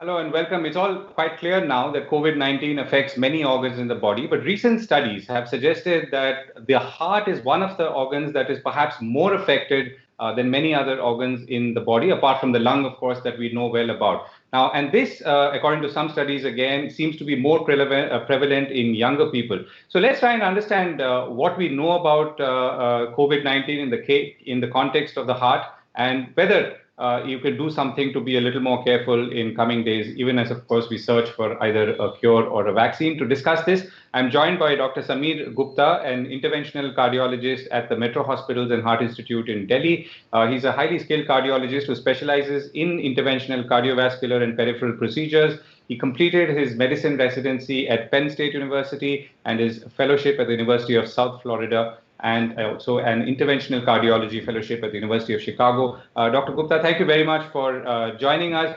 Hello and welcome. It's all quite clear now that COVID-19 affects many organs in the body, but recent studies have suggested that the heart is one of the organs that is perhaps more affected than many other organs in the body, apart from the lung, of course, that we know well about. Now, and this, according to some studies, again, seems to be more prevalent in younger people. So let's try and understand what we know about COVID-19 in the context of the heart, and whether you can do something to be a little more careful in coming days, even as, of course, we search for either a cure or a vaccine. To discuss this, I'm joined by Dr. Sameer Gupta, an interventional cardiologist at the Metro Hospitals and Heart Institute in Delhi. He's a highly skilled cardiologist who specializes in interventional cardiovascular and peripheral procedures. He completed his medicine residency at Penn State University and his fellowship at the University of South Florida, and also an interventional cardiology fellowship at the University of Chicago. Dr. Gupta, thank you very much for joining us.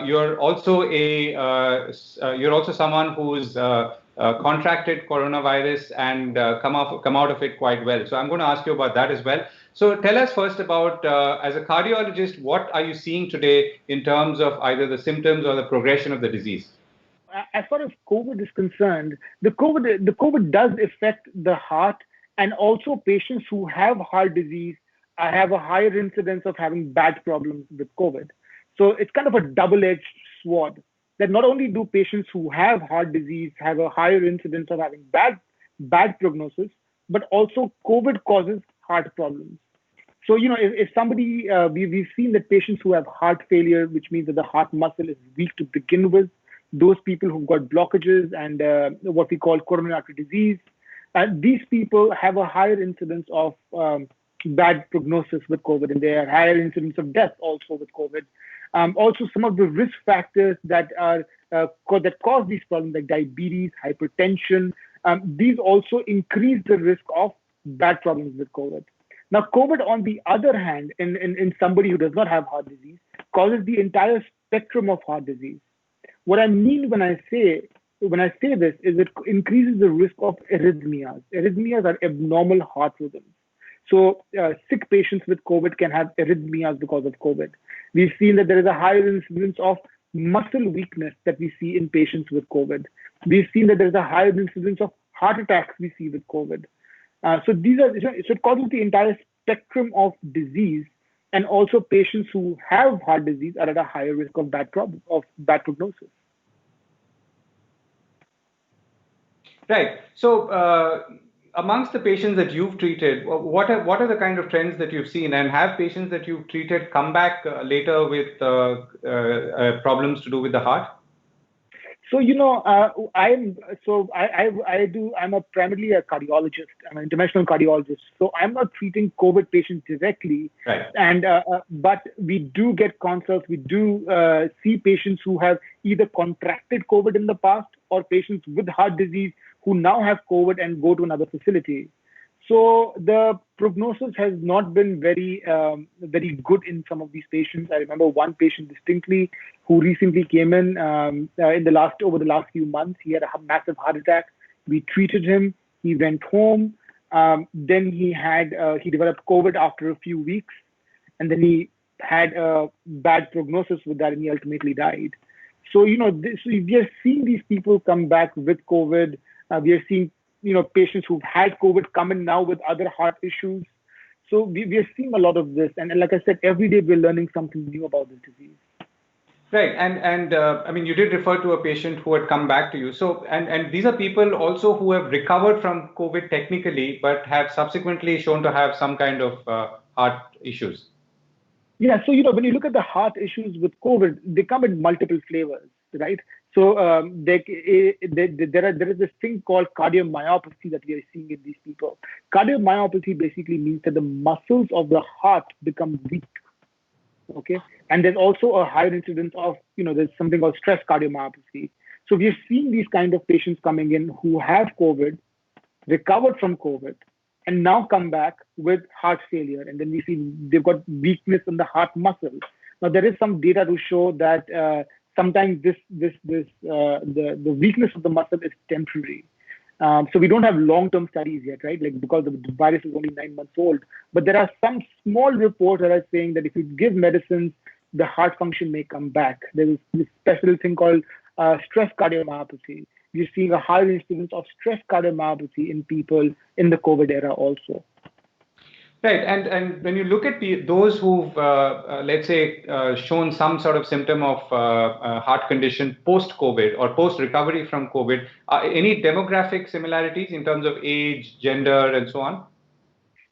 You're also someone who's contracted coronavirus and come out of it quite well. So I'm going to ask you about that as well. So tell us first about, as a cardiologist, what are you seeing today in terms of either the symptoms or the progression of the disease? As far as COVID is concerned, the COVID does affect the heart, and also patients who have heart disease have a higher incidence of having bad problems with COVID. So it's kind of a double-edged sword, that not only do patients who have heart disease have a higher incidence of having bad prognosis, but also COVID causes heart problems. So, if somebody, we've seen that patients who have heart failure, which means that the heart muscle is weak to begin with, those people who've got blockages and what we call coronary artery disease, these people have a higher incidence of bad prognosis with COVID, and they have higher incidence of death also with COVID. Also, some of the risk factors that cause these problems, like diabetes, hypertension, these also increase the risk of bad problems with COVID. Now, COVID, on the other hand, in somebody who does not have heart disease, causes the entire spectrum of heart disease. What I mean when I say this is it increases the risk of arrhythmias. Arrhythmias are abnormal heart rhythms. So sick patients with COVID can have arrhythmias because of COVID. We've seen that there is a higher incidence of muscle weakness that we see in patients with COVID. We've seen that there is a higher incidence of heart attacks we see with COVID. So it causes the entire spectrum of disease, and also patients who have heart disease are at a higher risk of bad prognosis. Right. So amongst the patients that you've treated, what are the kind of trends that you've seen, and have patients that you've treated come back later with problems to do with the heart? So, I'm primarily a cardiologist. I'm an interventional cardiologist. So I'm not treating COVID patients directly. Right. And but we do get consults. We do see patients who have either contracted COVID in the past, or patients with heart disease who now have COVID and go to another facility. So the prognosis has not been very good in some of these patients. I remember one patient distinctly who recently came in over the last few months. He had a massive heart attack. We treated him. He went home. Then he developed COVID after a few weeks, and then he had a bad prognosis with that, and he ultimately died. So we are seeing these people come back with COVID. We are seeing patients who've had COVID come in now with other heart issues. So we are seeing a lot of this. And like I said, every day we're learning something new about this disease. Right. And I mean, you did refer to a patient who had come back to you. So, and these are people also who have recovered from COVID technically, but have subsequently shown to have some kind of heart issues. Yeah. So, when you look at the heart issues with COVID, they come in multiple flavors, right? So there is this thing called cardiomyopathy that we are seeing in these people. Cardiomyopathy basically means that the muscles of the heart become weak. Okay. And there's also a higher incidence of, there's something called stress cardiomyopathy. So we are seeing these kind of patients coming in who have COVID, recovered from COVID, and now come back with heart failure. And then we see they've got weakness in the heart muscle. Now, there is some data to show that sometimes the weakness of the muscle is temporary. So we don't have long-term studies yet, right? Like, because the virus is only 9 months old. But there are some small reports that are saying that if you give medicines, the heart function may come back. There is this special thing called stress cardiomyopathy. You're seeing a higher incidence of stress cardiomyopathy in people in the COVID era also. Right, and when you look at those who've, let's say, shown some sort of symptom of heart condition post-COVID or post-recovery from COVID, any demographic similarities in terms of age, gender, and so on?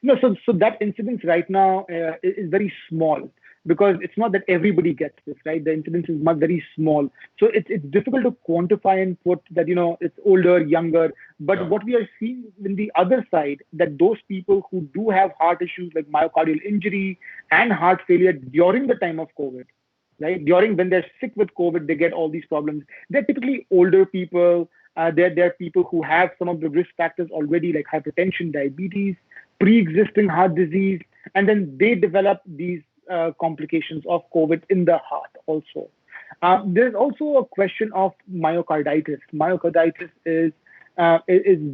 No, so that incidence right now is very small because it's not that everybody gets this, right? The incidence is very small. So it's difficult to quantify and put that, it's older, younger. But Yeah. what we are seeing in the other side, that those people who do have heart issues like myocardial injury and heart failure during the time of COVID, right? During when they're sick with COVID, they get all these problems. They're typically older people. They're people who have some of the risk factors already, like hypertension, diabetes, pre-existing heart disease, and then they develop these complications of COVID in the heart also. There's also a question of myocarditis. Myocarditis is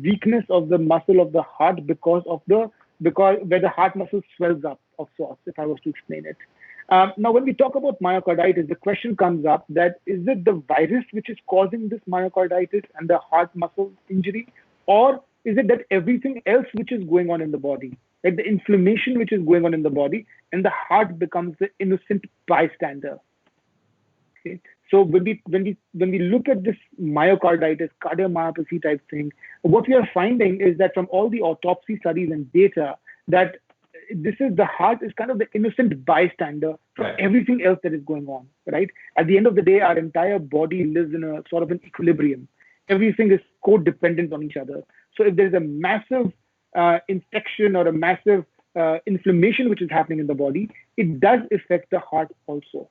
weakness of the muscle of the heart because where the heart muscle swells up of sorts, if I was to explain it. Now, when we talk about myocarditis, the question comes up that is it the virus which is causing this myocarditis and the heart muscle injury, or is it that everything else which is going on in the body, like the inflammation which is going on in the body, and the heart becomes the innocent bystander? Okay. So when we look at this myocarditis, cardiomyopathy type thing, what we are finding is that from all the autopsy studies and data, that the heart is kind of the innocent bystander from Right. everything else that is going on, right? At the end of the day, our entire body lives in a sort of an equilibrium. Everything is codependent on each other. So if there's a massive infection or a massive inflammation which is happening in the body, it does affect the heart also.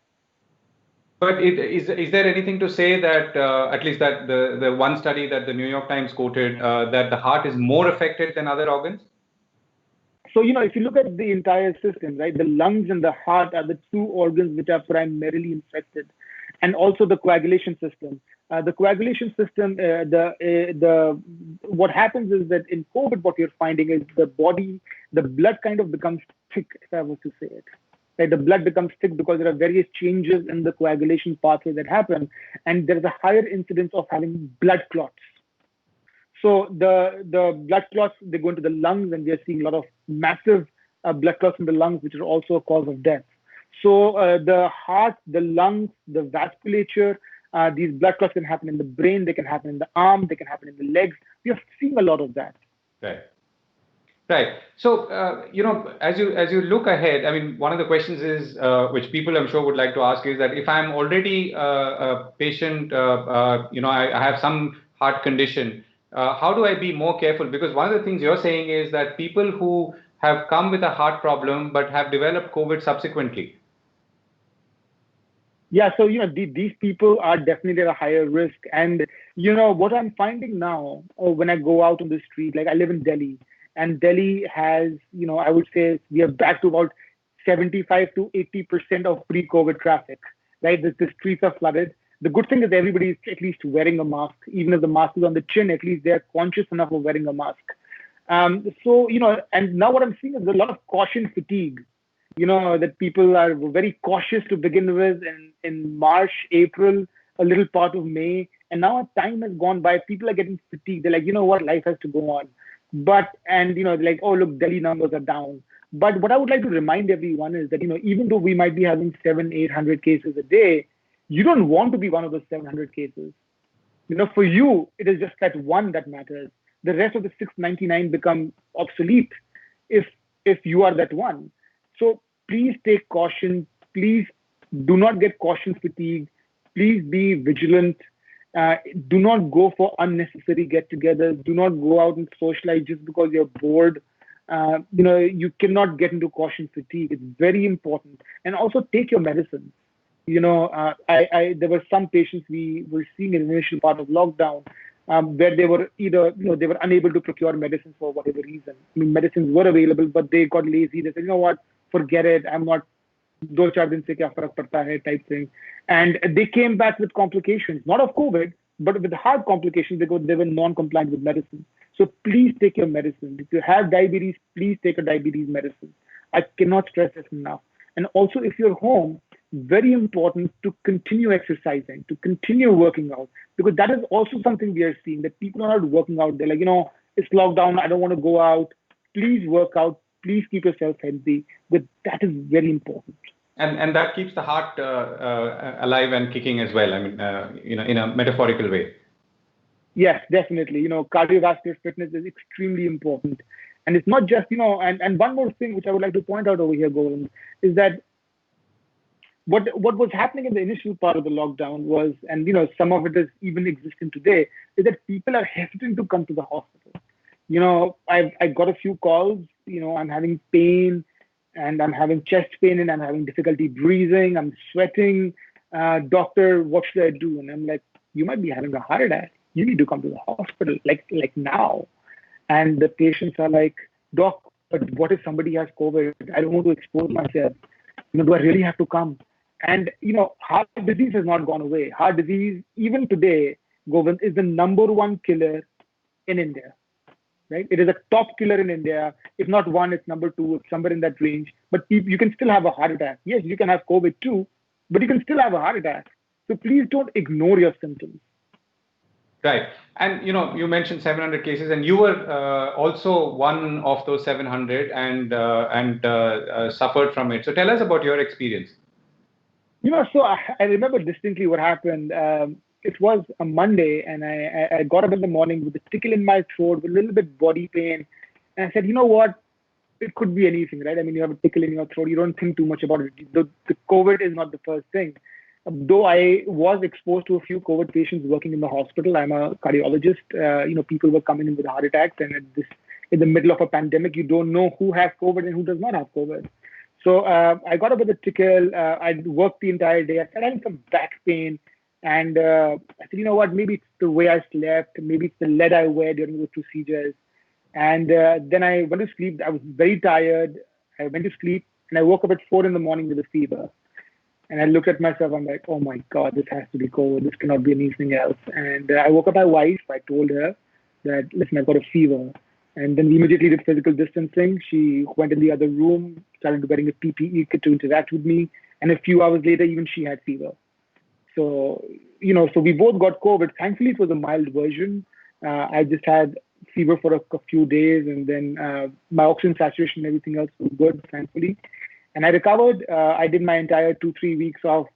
But is there anything to say that, at least that the one study that the New York Times quoted, that the heart is more affected than other organs? So, if you look at the entire system, right, the lungs and the heart are the two organs which are primarily infected, and also the coagulation system. The coagulation system, what happens is that in COVID, what you're finding is the blood kind of becomes thick, if I was to say it. Right, the blood becomes thick because there are various changes in the coagulation pathway that happen, and there is a higher incidence of having blood clots. So the blood clots, they go into the lungs, and we are seeing a lot of massive blood clots in the lungs, which are also a cause of death. So the heart, the lungs, the vasculature, these blood clots can happen in the brain, they can happen in the arm, they can happen in the legs. We are seeing a lot of that. Right. Right. So, as you look ahead, I mean, one of the questions is, which people I'm sure would like to ask, is that if I'm already a patient, I have some heart condition, how do I be more careful? Because one of the things you're saying is that people who have come with a heart problem but have developed COVID subsequently. Yeah, so these people are definitely at a higher risk, and what I'm finding now, when I go out on the street, like I live in Delhi. And Delhi has, I would say we are back to about 75 to 80% of pre-COVID traffic, right? The streets are flooded. The good thing is everybody is at least wearing a mask. Even if the mask is on the chin, at least they're conscious enough of wearing a mask. And now what I'm seeing is a lot of caution fatigue, that people are very cautious to begin with in March, April, a little part of May. And now time has gone by. People are getting fatigued. They're like, what, life has to go on. Like, oh, look, Delhi numbers are down. But what I would like to remind everyone is that, even though we might be having 700-800 cases a day, you don't want to be one of those 700 cases. For you, it is just that one that matters. The rest of the 699 become obsolete if you are that one. So please take caution. Please do not get caution fatigue. Please be vigilant. Do not go for unnecessary get-togethers. Do not go out and socialize just because you're bored. You cannot get into caution fatigue. It's very important. And also take your medicine. There were some patients we were seeing in the initial part of lockdown where they were either, they were unable to procure medicines for whatever reason. I mean, medicines were available, but they got lazy. They said, you know what, forget it. I'm not, do 4 दिन से क्या फर्क पड़ता है type thing. And they came back with complications, not of COVID, but with heart complications because they were non-compliant with medicine. So please take your medicine. If you have diabetes, please take a diabetes medicine. I cannot stress this enough. And also, if you're home, very important to continue exercising, to continue working out, because that is also something we are seeing, that people are not working out. They're like, it's lockdown, I don't want to go out. Please work out. Please keep yourself healthy. But that is very important. And that keeps the heart alive and kicking as well. I mean, in a metaphorical way. Yes, definitely. Cardiovascular fitness is extremely important. And it's not just, and one more thing which I would like to point out over here, Govind, is that what was happening in the initial part of the lockdown was, and some of it is even existing today, is that people are hesitant to come to the hospital. I got a few calls. I'm having pain, and I'm having chest pain, and I'm having difficulty breathing. I'm sweating. Doctor, what should I do? And I'm like, you might be having a heart attack. You need to come to the hospital, like now. And the patients are like, doc, but what if somebody has COVID? I don't want to expose myself. Do I really have to come? And heart disease has not gone away. Heart disease, even today, Govind, is the number one killer in India. Right? It is a top killer in India. If not one, it's number two. It's somewhere in that range. But you can still have a heart attack. Yes, you can have COVID too, but you can still have a heart attack. So please don't ignore your symptoms. Right. And, you mentioned 700 cases, and you were also one of those 700 and suffered from it. So tell us about your experience. So I remember distinctly what happened. It was a Monday, and I got up in the morning with a tickle in my throat, with a little bit body pain. And I said, you know what? It could be anything, right? I mean, you have a tickle in your throat. You don't think too much about it. The COVID is not the first thing. Though I was exposed to a few COVID patients working in the hospital. I'm a cardiologist. People were coming in with heart attacks, and in the middle of a pandemic, you don't know who has COVID and who does not have COVID. So I got up with a tickle. I worked the entire day. I started having some back pain. And I said, you know what, maybe it's the way I slept. Maybe it's the lead I wear during the procedures. And then I went to sleep. I was very tired. I went to sleep, and I woke up at 4 in the morning with a fever. And I looked at myself. I'm like, oh, my God, this has to be COVID. This cannot be anything else. And I woke up my wife. I told her that, listen, I've got a fever. And then we immediately did physical distancing. She went in the other room, started wearing a PPE kit to interact with me. And a few hours later, even she had fever. So, so we both got COVID. Thankfully, it was a mild version. I just had fever for a few days, and then my oxygen saturation and everything else was good, thankfully. And I recovered. I did my entire 2-3 weeks of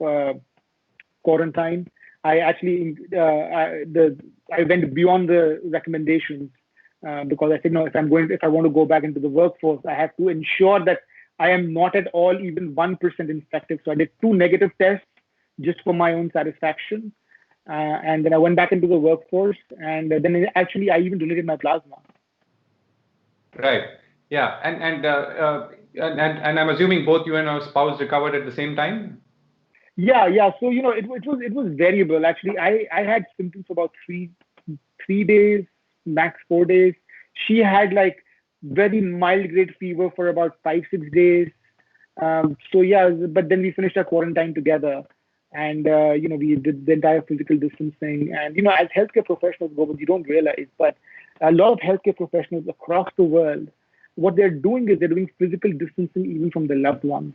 quarantine. I actually, I went beyond the recommendations because I said, no, if I want to go back into the workforce, I have to ensure that I am not at all even 1% infected. So I did 2 negative tests just for my own satisfaction. And then I went back into the workforce, and then actually I even donated my plasma. Right. Yeah. And I'm assuming both you and your spouse recovered at the same time? Yeah. So, it was variable. Actually, I had symptoms for about three days, max 4 days. She had like very mild grade fever for about 5-6 days. So yeah, but then we finished our quarantine together. And, we did the entire physical distancing. And, as healthcare professionals, you don't realize, but a lot of healthcare professionals across the world, what they're doing is they're doing physical distancing even from their loved ones.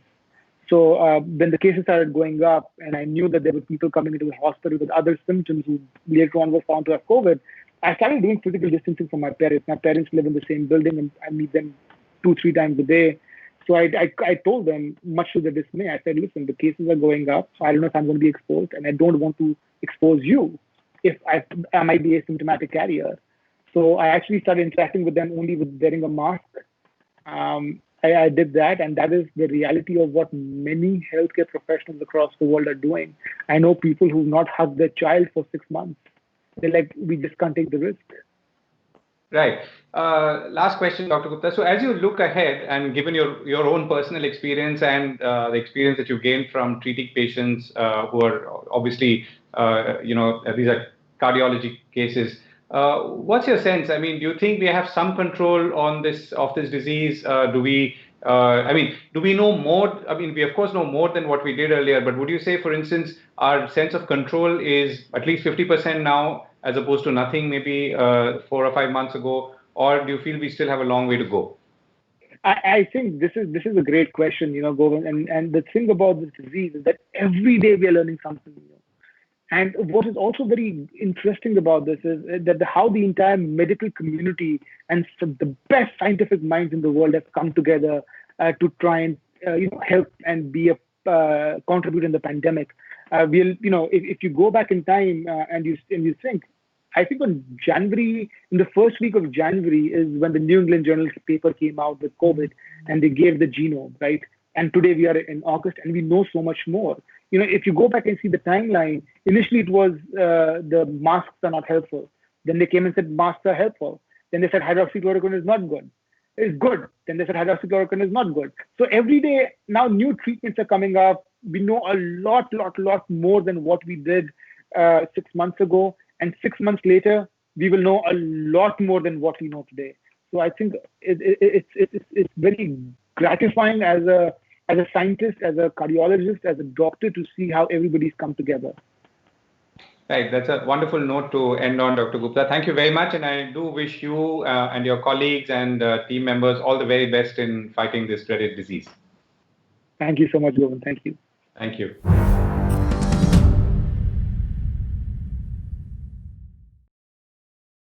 So when the cases started going up, and I knew that there were people coming into the hospital with other symptoms who later on were found to have COVID, I started doing physical distancing from my parents. My parents live in the same building, and I meet them 2-3 times a day. So I told them, much to their dismay, I said, listen, the cases are going up, so I don't know if I'm going to be exposed, and I don't want to expose you if I might be a symptomatic carrier. So I actually started interacting with them only with wearing a mask. I did that, and that is the reality of what many healthcare professionals across the world are doing. I know people who've not hugged their child for 6 months. They're like, we just can't take the risk. Right. Last question, Dr. Gupta. So as you look ahead, and given your own personal experience and the experience that you gained from treating patients who are obviously, these are cardiology cases, what's your sense? I mean, do you think we have some control on this disease? Do we know more? I mean, we of course know more than what we did earlier, but would you say, for instance, our sense of control is at least 50% now, as opposed to nothing maybe 4 or 5 months ago? Or do you feel we still have a long way to go? I think this is a great question, Govind. And the thing about this disease is that every day we are learning something new. And what is also very interesting about this is that how the entire medical community and the best scientific minds in the world have come together to try and help and be a contribute in the pandemic. If you go back in time and you think, I think in the first week of January is when the New England Journal paper came out with COVID, and they gave the genome, right? And today we are in August, and we know so much more. If you go back and see the timeline, initially it was the masks are not helpful. Then they came and said masks are helpful. Then they said hydroxychloroquine is not good. It's good. Then they said hydroxychloroquine is not good. So every day now new treatments are coming up. We know a lot more than what we did 6 months ago. And 6 months later, we will know a lot more than what we know today. So I think it's very gratifying as a scientist, as a cardiologist, as a doctor to see how everybody's come together. Right, that's a wonderful note to end on, Dr. Gupta. Thank you very much, and I do wish you and your colleagues and team members all the very best in fighting this dreaded disease. Thank you so much, Govind. Thank you. Thank you.